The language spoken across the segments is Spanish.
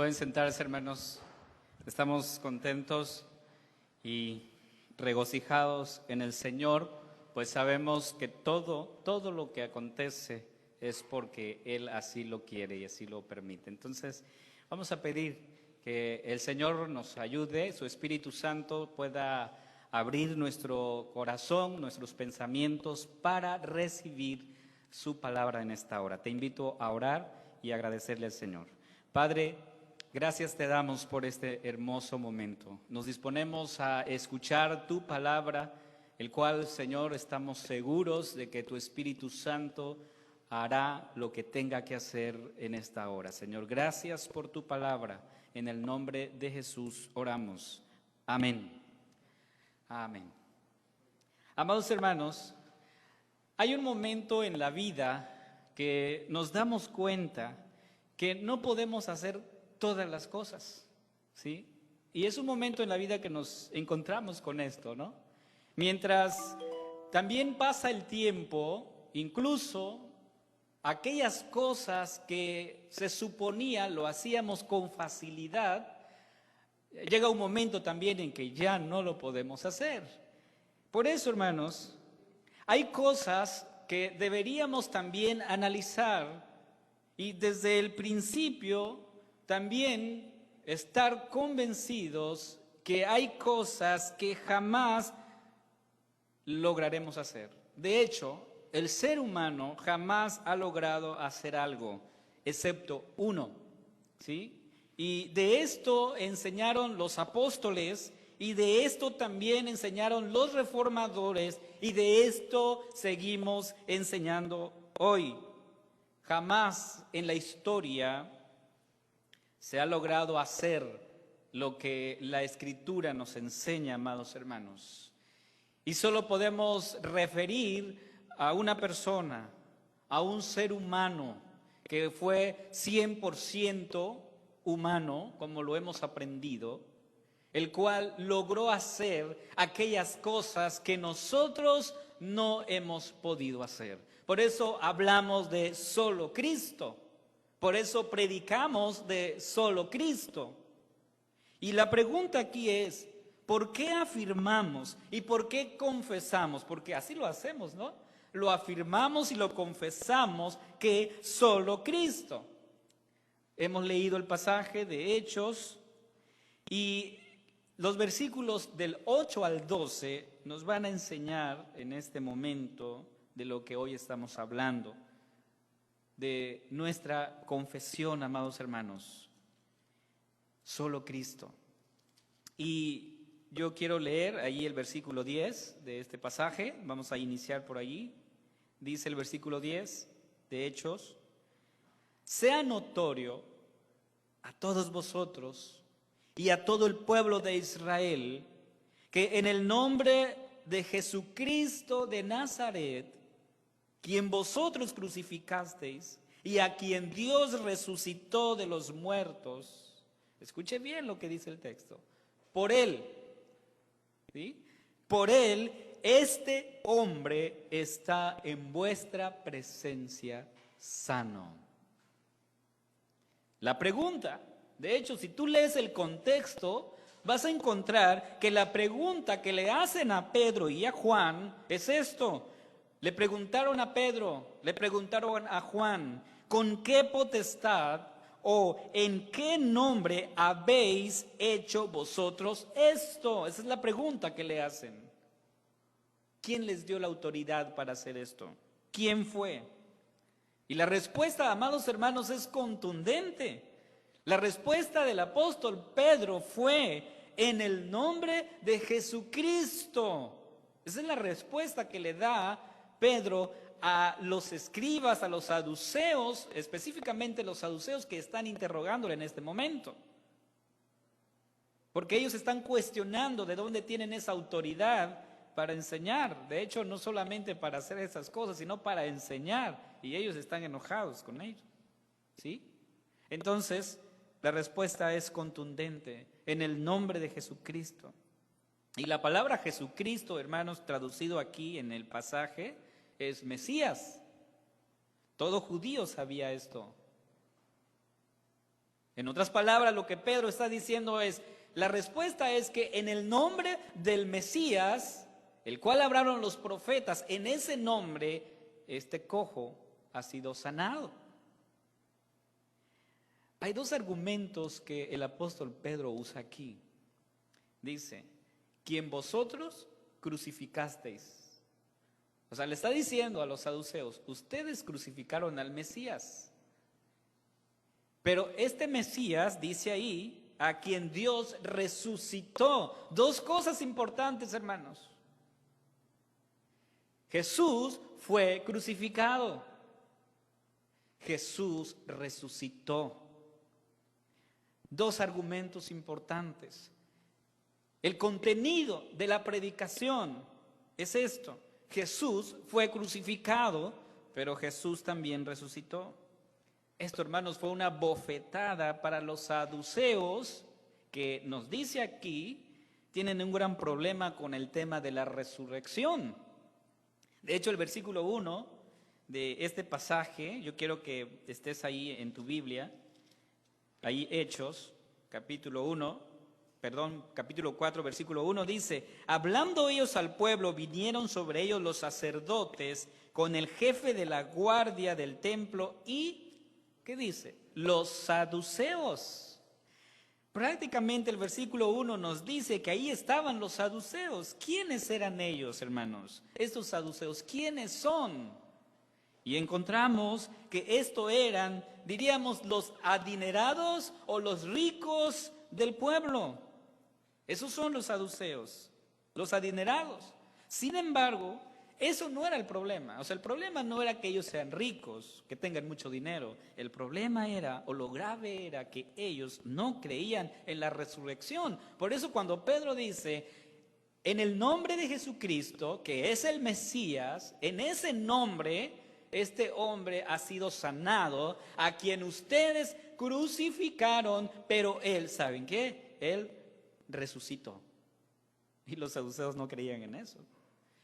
Pueden sentarse, hermanos. Estamos contentos y regocijados en el Señor, pues sabemos que todo lo que acontece es porque Él así lo quiere y así lo permite. Entonces, vamos a pedir que el Señor nos ayude, su Espíritu Santo pueda abrir nuestro corazón, nuestros pensamientos para recibir su palabra en esta hora. Te invito a orar y agradecerle al Señor. Padre, gracias te damos por este hermoso momento. Nos disponemos a escuchar tu palabra, el cual, Señor, estamos seguros de que tu Espíritu Santo hará lo que tenga que hacer en esta hora. Señor, gracias por tu palabra. En el nombre de Jesús oramos. Amén. Amén. Amados hermanos, hay un momento en la vida que nos damos cuenta que no podemos hacer todas las cosas, ¿sí? Y es un momento en la vida que nos encontramos con esto, ¿no? Mientras también pasa el tiempo, incluso aquellas cosas que se suponía lo hacíamos con facilidad, llega un momento también en que ya no lo podemos hacer. Por eso, hermanos, hay cosas que deberíamos también analizar y desde el principio también estar convencidos que hay cosas que jamás lograremos hacer. De hecho, el ser humano jamás ha logrado hacer algo, excepto uno, ¿sí? Y de esto enseñaron los apóstoles, y de esto también enseñaron los reformadores, y de esto seguimos enseñando hoy. Jamás en la historia se ha logrado hacer lo que la Escritura nos enseña, amados hermanos. Y solo podemos referir a una persona, a un ser humano que fue 100% humano, como lo hemos aprendido, el cual logró hacer aquellas cosas que nosotros no hemos podido hacer. Por eso hablamos de solo Cristo. Por eso predicamos de solo Cristo. Y la pregunta aquí es, ¿por qué afirmamos y por qué confesamos? Porque así lo hacemos, ¿no? Lo afirmamos y lo confesamos que solo Cristo. Hemos leído el pasaje de Hechos y los versículos del 8 al 12 nos van a enseñar en este momento de lo que hoy estamos hablando, de nuestra confesión, amados hermanos, solo Cristo. Y yo quiero leer ahí el versículo 10 de este pasaje, vamos a iniciar por allí. Dice el versículo 10 de Hechos: sea notorio a todos vosotros y a todo el pueblo de Israel que en el nombre de Jesucristo de Nazaret, quien vosotros crucificasteis y a quien Dios resucitó de los muertos, escuche bien lo que dice el texto, por él, ¿sí? Por él, este hombre está en vuestra presencia sano. La pregunta, de hecho, si tú lees el contexto, vas a encontrar que la pregunta que le hacen a Pedro y a Juan es esto. Le preguntaron a Pedro, le preguntaron a Juan, ¿con qué potestad o en qué nombre habéis hecho vosotros esto? Esa es la pregunta que le hacen. ¿Quién les dio la autoridad para hacer esto? ¿Quién fue? Y la respuesta, amados hermanos, es contundente. La respuesta del apóstol Pedro fue en el nombre de Jesucristo. Esa es la respuesta que le da Pedro a los escribas, a los saduceos, específicamente los saduceos que están interrogándole en este momento. Porque ellos están cuestionando de dónde tienen esa autoridad para enseñar. De hecho, no solamente para hacer esas cosas, sino para enseñar. Y ellos están enojados con ellos, ¿sí? Entonces, la respuesta es contundente, en el nombre de Jesucristo. Y la palabra Jesucristo, hermanos, traducido aquí en el pasaje, es Mesías. Todo judío sabía esto. En otras palabras, lo que Pedro está diciendo es, la respuesta es que en el nombre del Mesías, el cual hablaron los profetas, en ese nombre, este cojo ha sido sanado. Hay dos argumentos que el apóstol Pedro usa aquí. Dice, quien vosotros crucificasteis. O sea, le está diciendo a los saduceos, ustedes crucificaron al Mesías. Pero este Mesías, dice ahí, a quien Dios resucitó. Dos cosas importantes, hermanos. Jesús fue crucificado. Jesús resucitó. Dos argumentos importantes. El contenido de la predicación es esto. Jesús fue crucificado, pero Jesús también resucitó. Esto, hermanos, fue una bofetada para los saduceos que nos dice aquí, tienen un gran problema con el tema de la resurrección. De hecho, el versículo 1 de este pasaje, yo quiero que estés ahí en tu Biblia, ahí Hechos, capítulo 4, versículo 1, dice, hablando ellos al pueblo, vinieron sobre ellos los sacerdotes con el jefe de la guardia del templo y, ¿qué dice? Los saduceos. Prácticamente el versículo 1 nos dice que ahí estaban los saduceos. ¿Quiénes eran ellos, hermanos? Estos saduceos, ¿quiénes son? Y encontramos que esto eran, diríamos, los adinerados o los ricos del pueblo. Esos son los saduceos, los adinerados. Sin embargo, eso no era el problema. O sea, el problema no era que ellos sean ricos, que tengan mucho dinero. El problema era, o lo grave era, que ellos no creían en la resurrección. Por eso cuando Pedro dice, en el nombre de Jesucristo, que es el Mesías, en ese nombre, este hombre ha sido sanado, a quien ustedes crucificaron, pero él, ¿saben qué? Él resucitó. Y los saduceos no creían en eso.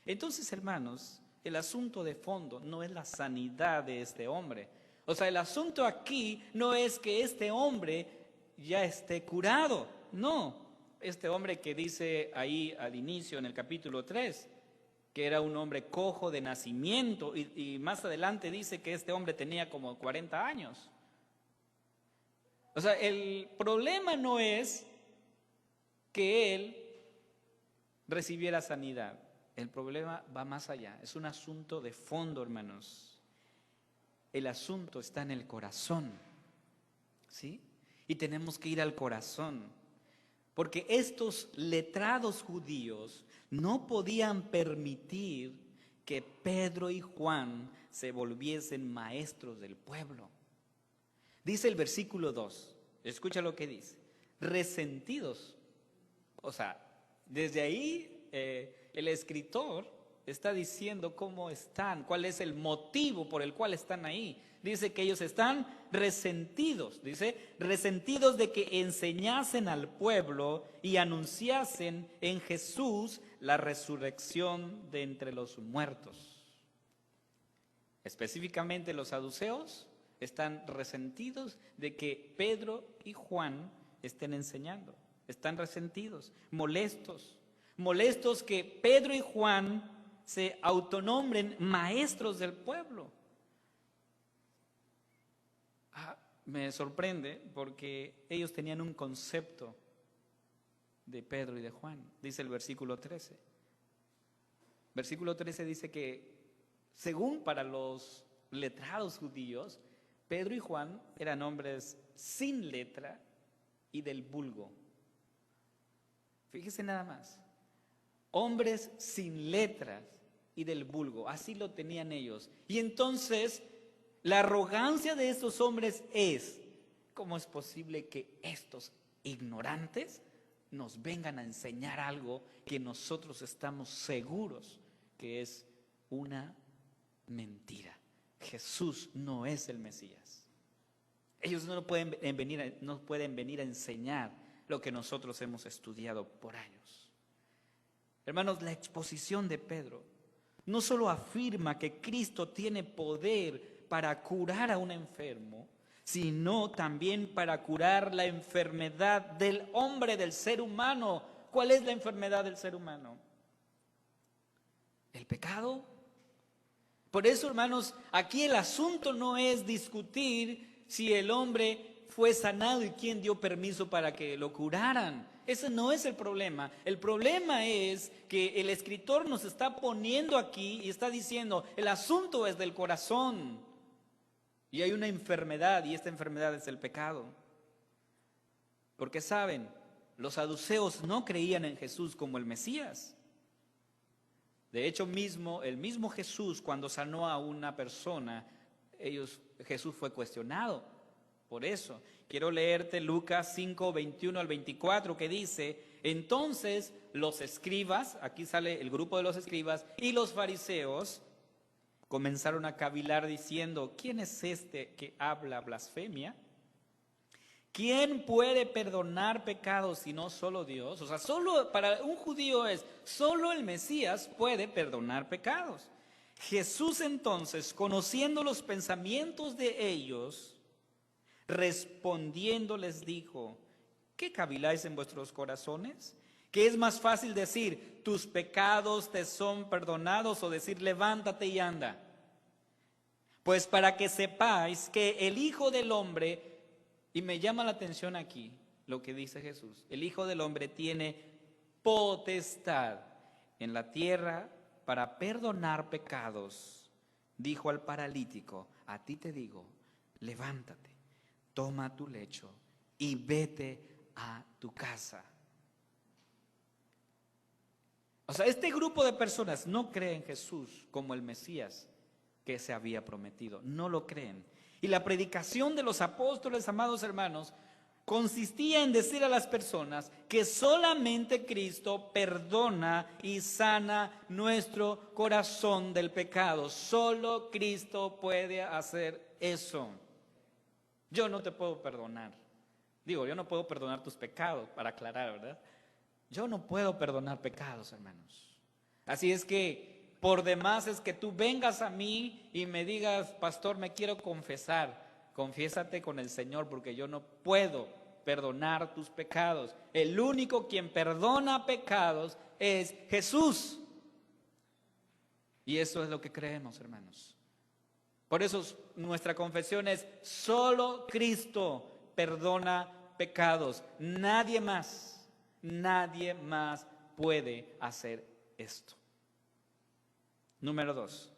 Entonces, hermanos, el asunto de fondo no es la sanidad de este hombre. O sea, el asunto aquí no es que este hombre ya esté curado. No, este hombre que dice ahí al inicio en el capítulo 3, que era un hombre cojo de nacimiento, y más adelante dice que este hombre tenía como 40 años. O sea, el problema no es que él recibiera sanidad. El problema va más allá, es un asunto de fondo, hermanos. El asunto está en el corazón, ¿sí? Y tenemos que ir al corazón, porque estos letrados judíos no podían permitir que Pedro y Juan se volviesen maestros del pueblo. Dice el versículo 2, escucha lo que dice, resentidos. O sea, desde ahí el escritor está diciendo cómo están, cuál es el motivo por el cual están ahí. Dice que ellos están resentidos, dice, resentidos de que enseñasen al pueblo y anunciasen en Jesús la resurrección de entre los muertos. Específicamente los saduceos están resentidos de que Pedro y Juan estén enseñando. Están resentidos, molestos que Pedro y Juan se autonombren maestros del pueblo. Me sorprende porque ellos tenían un concepto de Pedro y de Juan. Dice el versículo 13. Versículo 13 dice que según para los letrados judíos, Pedro y Juan eran hombres sin letra y del vulgo. Fíjese nada más. Hombres sin letras y del vulgo, así lo tenían ellos. Y entonces la arrogancia de estos hombres es, ¿cómo es posible que estos ignorantes nos vengan a enseñar algo que nosotros estamos seguros que es una mentira? Jesús no es el Mesías. Ellos no pueden venir a enseñar lo que nosotros hemos estudiado por años. Hermanos, la exposición de Pedro no solo afirma que Cristo tiene poder para curar a un enfermo, sino también para curar la enfermedad del hombre, del ser humano. ¿Cuál es la enfermedad del ser humano? El pecado. Por eso, hermanos, aquí el asunto no es discutir si el hombre fue sanado y quién dio permiso para que lo curaran. Ese no es el problema. El problema es que el escritor nos está poniendo aquí y está diciendo, el asunto es del corazón. Y hay una enfermedad, y esta enfermedad es el pecado. Porque saben, los saduceos no creían en Jesús como el Mesías. De hecho, el mismo Jesús, cuando sanó a una persona, Jesús fue cuestionado por eso. Quiero leerte Lucas 5, 21 al 24, que dice, entonces los escribas, aquí sale el grupo de los escribas, y los fariseos comenzaron a cavilar diciendo, ¿quién es este que habla blasfemia? ¿Quién puede perdonar pecados si no solo Dios? O sea, solo para un judío solo el Mesías puede perdonar pecados. Jesús entonces, conociendo los pensamientos de ellos, respondiendo les dijo, ¿qué caviláis en vuestros corazones? ¿Qué es más fácil decir, tus pecados te son perdonados, o decir, levántate y anda? Pues para que sepáis que el Hijo del Hombre, y me llama la atención aquí lo que dice Jesús, el Hijo del Hombre tiene potestad en la tierra para perdonar pecados. Dijo al paralítico, a ti te digo, levántate, toma tu lecho y vete a tu casa. O sea, este grupo de personas no cree en Jesús como el Mesías que se había prometido, no lo creen. Y la predicación de los apóstoles, amados hermanos, consistía en decir a las personas que solamente Cristo perdona y sana nuestro corazón del pecado. Solo Cristo puede hacer eso. Yo no te puedo perdonar. Yo no puedo perdonar tus pecados, para aclarar, ¿verdad? Yo no puedo perdonar pecados, hermanos. Así es que por demás es que tú vengas a mí y me digas, pastor, me quiero confesar. Confiésate con el Señor, porque yo no puedo perdonar tus pecados. El único quien perdona pecados es Jesús. Y eso es lo que creemos, hermanos. Por eso nuestra confesión es, solo Cristo perdona pecados. Nadie más puede hacer esto. Número 2,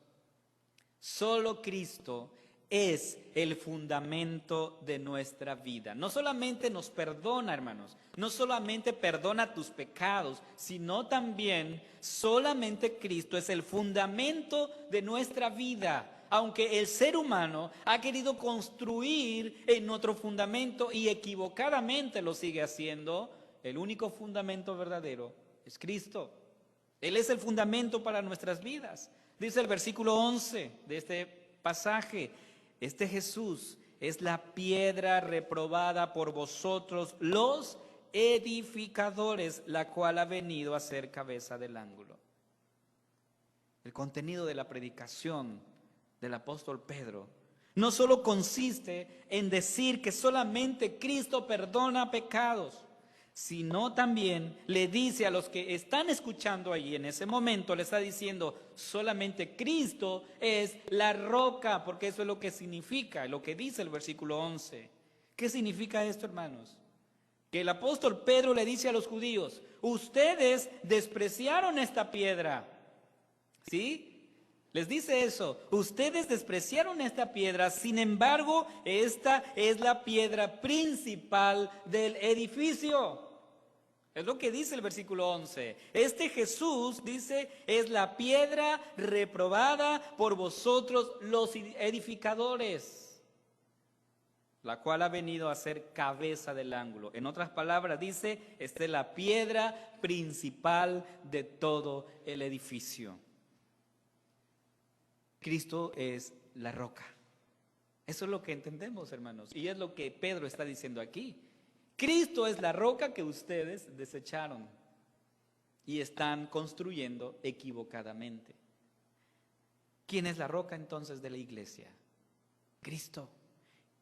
solo Cristo es el fundamento de nuestra vida. No solamente nos perdona, hermanos, no solamente perdona tus pecados, sino también solamente Cristo es el fundamento de nuestra vida. Aunque el ser humano ha querido construir en otro fundamento y equivocadamente lo sigue haciendo, el único fundamento verdadero es Cristo. Él es el fundamento para nuestras vidas. Dice el versículo 11 de este pasaje, este Jesús es la piedra reprobada por vosotros los edificadores, la cual ha venido a ser cabeza del ángulo. El contenido de la predicación del apóstol Pedro no solo consiste en decir que solamente Cristo perdona pecados, sino también le dice a los que están escuchando allí en ese momento, le está diciendo, solamente Cristo es la roca, porque eso es lo que significa, lo que dice el versículo 11. ¿Qué significa esto, hermanos? Que el apóstol Pedro le dice a los judíos, ustedes despreciaron esta piedra, ¿sí? Les dice eso, ustedes despreciaron esta piedra, sin embargo, esta es la piedra principal del edificio. Es lo que dice el versículo 11. Este Jesús, dice, es la piedra reprobada por vosotros los edificadores, la cual ha venido a ser cabeza del ángulo. En otras palabras, dice, esta es la piedra principal de todo el edificio. Cristo es la roca. Eso es lo que entendemos, hermanos, y es lo que Pedro está diciendo aquí. Cristo es la roca que ustedes desecharon y están construyendo equivocadamente. ¿Quién es la roca entonces de la iglesia? Cristo.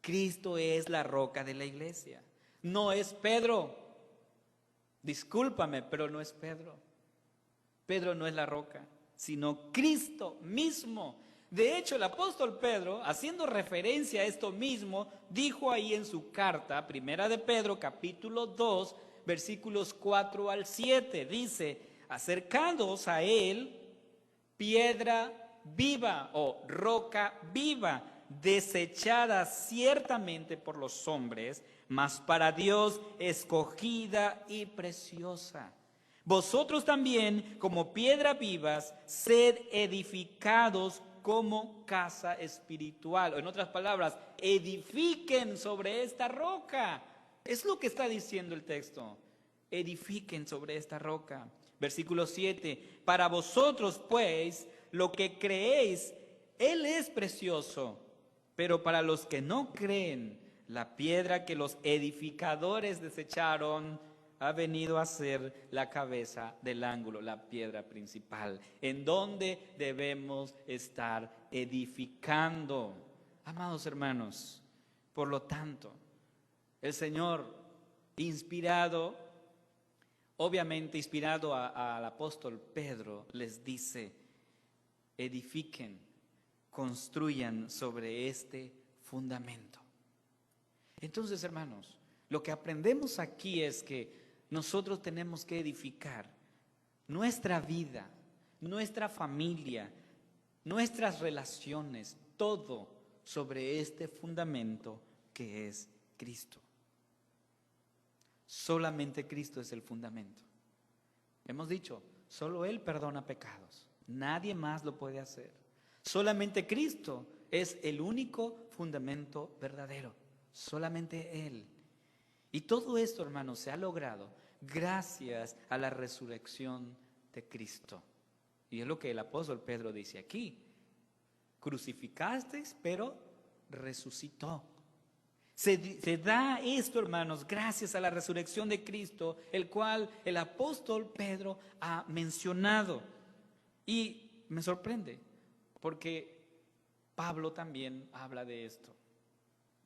Cristo es la roca de la iglesia. No es Pedro. Discúlpame, pero no es Pedro. Pedro no es la roca, sino Cristo mismo. De hecho, el apóstol Pedro, haciendo referencia a esto mismo, dijo ahí en su carta, Primera de Pedro, capítulo 2, versículos 4 al 7, dice: acercándoos a él, piedra viva o roca viva, desechada ciertamente por los hombres, mas para Dios escogida y preciosa. Vosotros también, como piedras vivas, sed edificados como casa espiritual. O en otras palabras, edifiquen sobre esta roca. Es lo que está diciendo el texto. Edifiquen sobre esta roca. Versículo 7. Para vosotros, pues, lo que creéis, Él es precioso. Pero para los que no creen, la piedra que los edificadores desecharon ha venido a ser la cabeza del ángulo, la piedra principal, en donde debemos estar edificando. Amados hermanos, por lo tanto, el Señor, obviamente inspirado al apóstol Pedro, les dice: edifiquen, construyan sobre este fundamento. Entonces, hermanos, lo que aprendemos aquí es que nosotros tenemos que edificar nuestra vida, nuestra familia, nuestras relaciones, todo sobre este fundamento que es Cristo. Solamente Cristo es el fundamento. Hemos dicho, solo Él perdona pecados, nadie más lo puede hacer. Solamente Cristo es el único fundamento verdadero, solamente Él. Y todo esto, hermanos, se ha logrado gracias a la resurrección de Cristo. Y es lo que el apóstol Pedro dice aquí: crucificasteis, pero resucitó. Se da esto, hermanos, gracias a la resurrección de Cristo, el cual el apóstol Pedro ha mencionado. Y me sorprende, porque Pablo también habla de esto.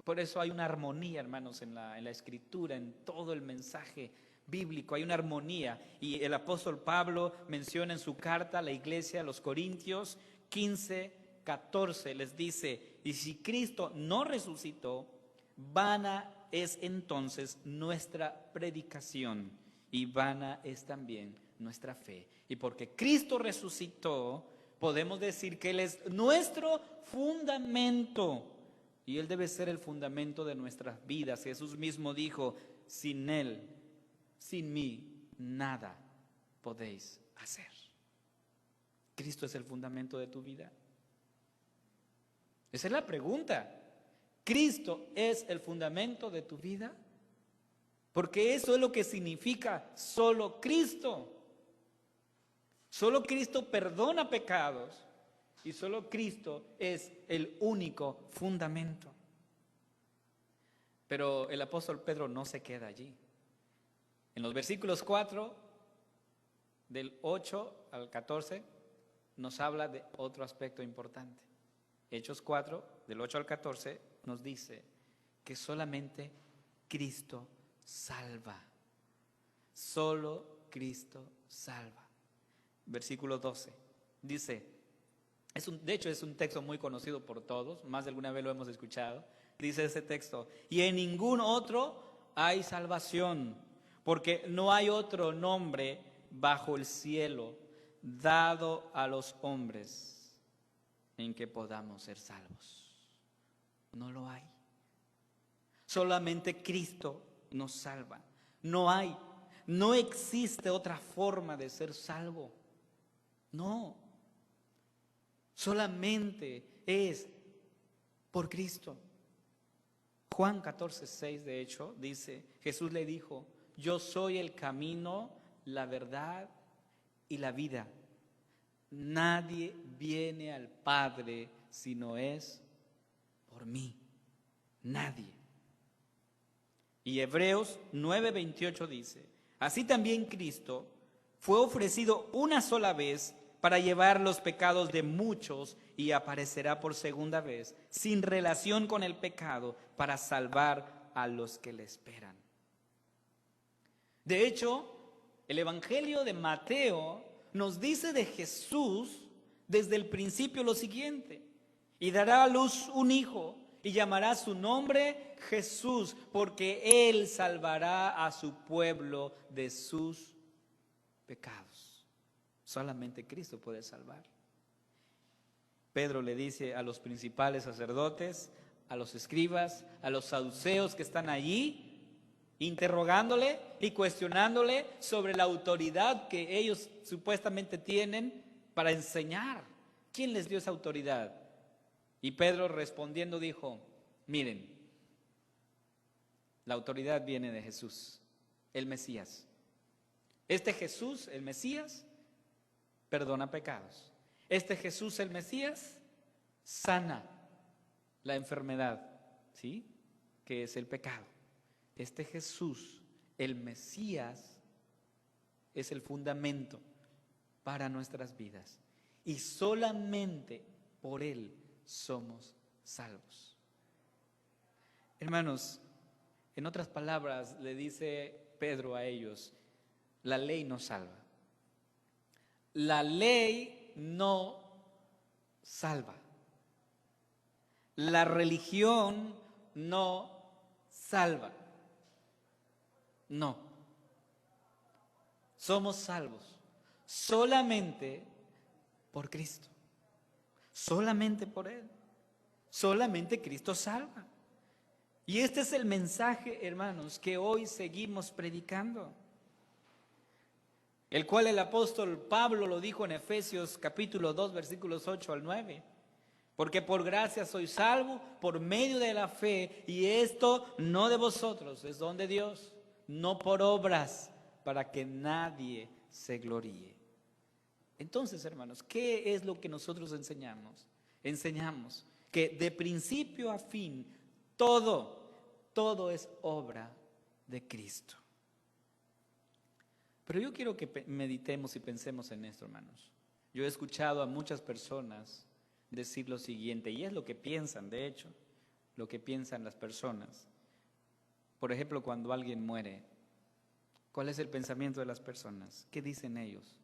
Por eso hay una armonía, hermanos, en la Escritura, en todo el mensaje bíblico, hay una armonía. Y el apóstol Pablo menciona en su carta a la iglesia, a los Corintios 15:14, les dice: y si Cristo no resucitó, vana es entonces nuestra predicación, y vana es también nuestra fe. Y porque Cristo resucitó, podemos decir que Él es nuestro fundamento, y Él debe ser el fundamento de nuestras vidas. Jesús mismo dijo: sin Él, sin mí, nada podéis hacer. ¿Cristo es el fundamento de tu vida? Esa es la pregunta. ¿Cristo es el fundamento de tu vida? Porque eso es lo que significa solo Cristo. Solo Cristo perdona pecados. Y solo Cristo es el único fundamento. Pero el apóstol Pedro no se queda allí. En los versículos 4, del 8 al 14, nos habla de otro aspecto importante. Hechos 4, del 8 al 14, nos dice que solamente Cristo salva. Solo Cristo salva. Versículo 12, dice... de hecho es un texto muy conocido por todos, más de alguna vez lo hemos escuchado. Dice ese texto: y en ningún otro hay salvación, porque no hay otro nombre bajo el cielo dado a los hombres en que podamos ser salvos. No lo hay. Solamente Cristo nos salva. No existe otra forma de ser salvo. No. Solamente es por Cristo. Juan 14:6, de hecho, dice: Jesús le dijo: yo soy el camino, la verdad y la vida. Nadie viene al Padre si no es por mí. Nadie. Y Hebreos 9:28 dice: así también Cristo fue ofrecido una sola vez para llevar los pecados de muchos y aparecerá por segunda vez, sin relación con el pecado, para salvar a los que le esperan. De hecho, el Evangelio de Mateo nos dice de Jesús desde el principio lo siguiente: y dará a luz un hijo y llamará su nombre Jesús, porque él salvará a su pueblo de sus pecados. Solamente Cristo puede salvar. Pedro le dice a los principales sacerdotes, a los escribas, a los saduceos que están allí, interrogándole y cuestionándole sobre la autoridad que ellos supuestamente tienen para enseñar. ¿Quién les dio esa autoridad? Y Pedro respondiendo dijo: miren, la autoridad viene de Jesús, el Mesías. Este Jesús, el Mesías, perdona pecados. Este Jesús, el Mesías, sana la enfermedad, ¿sí?, que es el pecado. Este Jesús, el Mesías, es el fundamento para nuestras vidas. Y solamente por Él somos salvos. Hermanos, en otras palabras le dice Pedro a ellos: la ley no salva. La ley no salva. La religión no salva. No. Somos salvos solamente por Cristo. Solamente por Él. Solamente Cristo salva. Y este es el mensaje, hermanos, que hoy seguimos predicando, el cual el apóstol Pablo lo dijo en Efesios capítulo 2, versículos 8 al 9. Porque por gracia soy salvo por medio de la fe, y esto no de vosotros, es don de Dios, no por obras, para que nadie se gloríe. Entonces, hermanos, ¿qué es lo que nosotros enseñamos? Enseñamos que de principio a fin todo es obra de Cristo. Pero yo quiero que meditemos y pensemos en esto, hermanos. Yo he escuchado a muchas personas decir lo siguiente, y es lo que piensan, de hecho, lo que piensan las personas. Por ejemplo, cuando alguien muere, ¿cuál es el pensamiento de las personas? ¿Qué dicen ellos?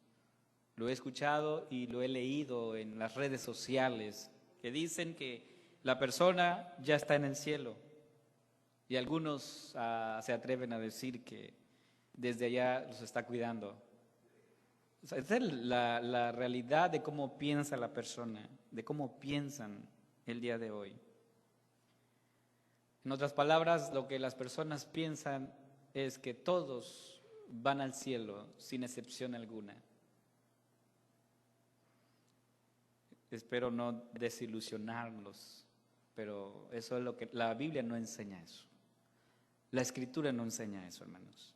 Lo he escuchado y lo he leído en las redes sociales, que dicen que la persona ya está en el cielo, y algunos se atreven a decir que desde allá los está cuidando. O sea, esa es la realidad de cómo piensa la persona, de cómo piensan el día de hoy. En otras palabras, lo que las personas piensan es que todos van al cielo sin excepción alguna. Espero no desilusionarlos, pero eso es lo que la Biblia no enseña eso. La Escritura no enseña eso, hermanos.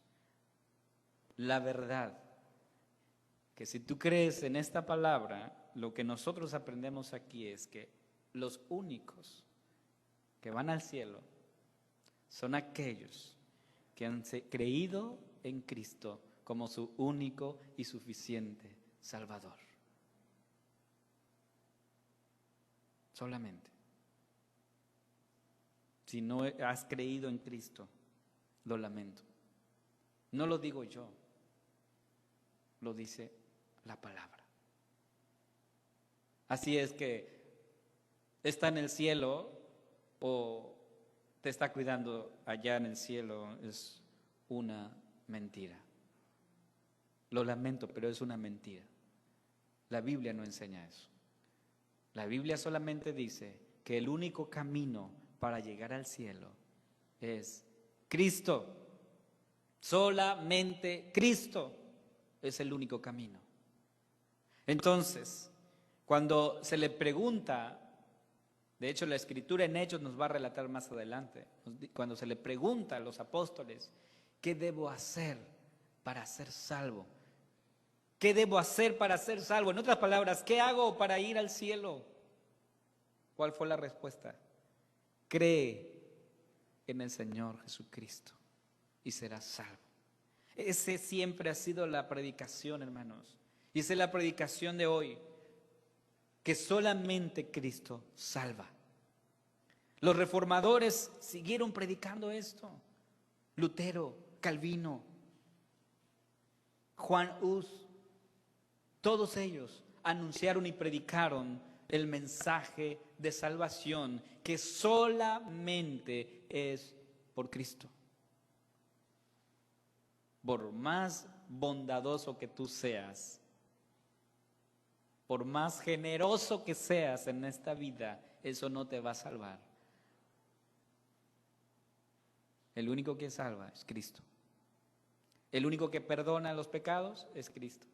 La verdad, que si tú crees en esta palabra, lo que nosotros aprendemos aquí es que los únicos que van al cielo son aquellos que han creído en Cristo como su único y suficiente Salvador. Solamente. Si no has creído en Cristo, lo lamento. No lo digo yo, lo dice la palabra. Así es que está en el cielo o te está cuidando allá en el cielo, es una mentira. Lo lamento, pero es una mentira. La Biblia no enseña eso. La Biblia solamente dice que el único camino para llegar al cielo es Cristo. Solamente Cristo es el único camino. Entonces, cuando se le pregunta, de hecho la Escritura en Hechos nos va a relatar más adelante, cuando se le pregunta a los apóstoles, ¿qué debo hacer para ser salvo? ¿Qué debo hacer para ser salvo? En otras palabras, ¿qué hago para ir al cielo? ¿Cuál fue la respuesta? Cree en el Señor Jesucristo y serás salvo. Ese siempre ha sido la predicación, hermanos. Y esa es la predicación de hoy, que solamente Cristo salva. Los reformadores siguieron predicando esto. Lutero, Calvino, Juan Hus, todos ellos anunciaron y predicaron el mensaje de salvación que solamente es por Cristo. Por más bondadoso que tú seas, por más generoso que seas en esta vida, eso no te va a salvar. El único que salva es Cristo. El único que perdona los pecados es Cristo.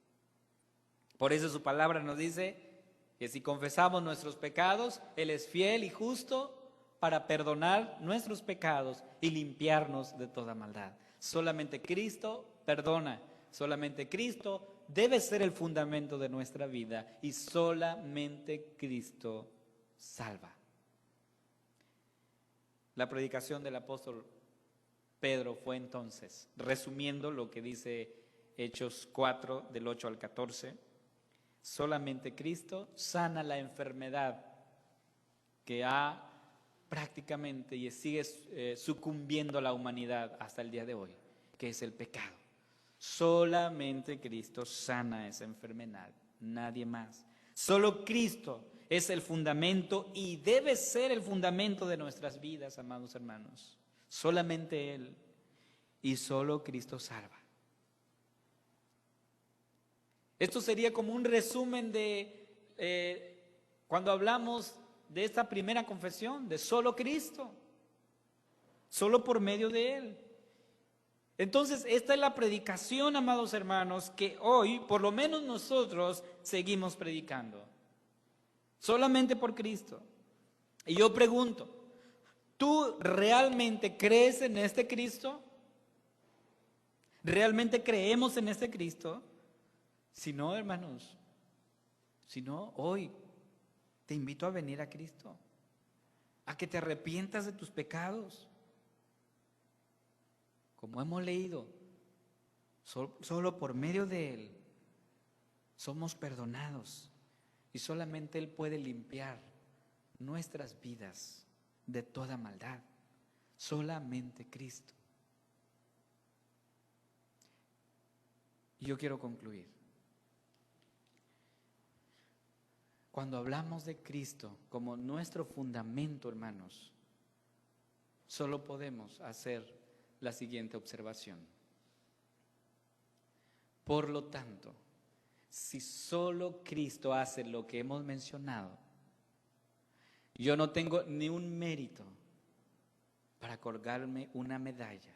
Por eso su palabra nos dice que si confesamos nuestros pecados, Él es fiel y justo para perdonar nuestros pecados y limpiarnos de toda maldad. Solamente Cristo perdona, solamente Cristo debe ser el fundamento de nuestra vida y solamente Cristo salva. La predicación del apóstol Pedro fue entonces, resumiendo lo que dice Hechos 4, del 8 al 14, solamente Cristo sana la enfermedad que ha prácticamente y sigue sucumbiendo a la humanidad hasta el día de hoy, que es el pecado. Solamente Cristo sana esa enfermedad, nadie más. Solo Cristo es el fundamento y debe ser el fundamento de nuestras vidas, amados hermanos. Solamente Él y solo Cristo salva. Esto sería como un resumen de cuando hablamos de esta primera confesión, de solo Cristo, solo por medio de Él. Entonces, esta es la predicación, amados hermanos, que hoy, por lo menos nosotros, seguimos predicando. Solamente por Cristo. Y yo pregunto, ¿tú realmente crees en este Cristo? ¿Realmente creemos en este Cristo? Si no, hermanos, si no, hoy te invito a venir a Cristo, a que te arrepientas de tus pecados. Como hemos leído, solo por medio de Él somos perdonados y solamente Él puede limpiar nuestras vidas de toda maldad. Solamente Cristo. Y yo quiero concluir. Cuando hablamos de Cristo como nuestro fundamento, hermanos, solo podemos hacer la siguiente observación. Por lo tanto, si solo Cristo hace lo que hemos mencionado, yo no tengo ni un mérito para colgarme una medalla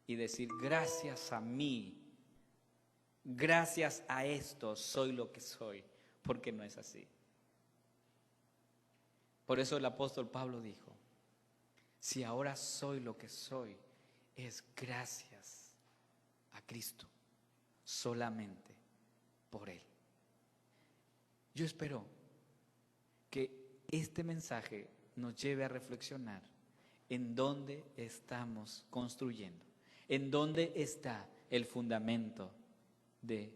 y decir gracias a mí, gracias a esto soy lo que soy, porque no es así. Por eso el apóstol Pablo dijo, si ahora soy lo que soy, es gracias a Cristo, solamente por Él. Yo espero que este mensaje nos lleve a reflexionar en dónde estamos construyendo, en dónde está el fundamento de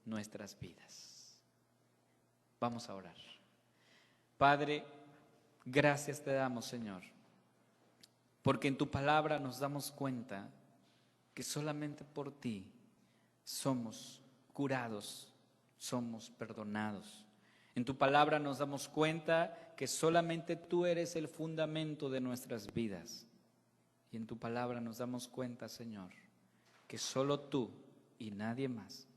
nuestras vidas. Vamos a orar. Padre, gracias te damos, Señor, porque en tu palabra nos damos cuenta que solamente por ti somos curados, somos perdonados. En tu palabra nos damos cuenta que solamente tú eres el fundamento de nuestras vidas. Y en tu palabra nos damos cuenta, Señor, que solo tú y nadie más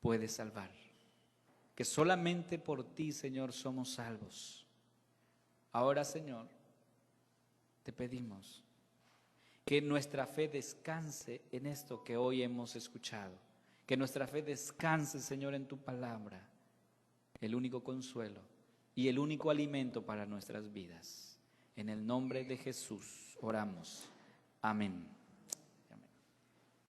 puedes salvar. Que solamente por ti, Señor, somos salvos. Ahora, Señor, te pedimos que nuestra fe descanse en esto que hoy hemos escuchado. Que nuestra fe descanse, Señor, en tu palabra, el único consuelo y el único alimento para nuestras vidas. En el nombre de Jesús oramos. Amén.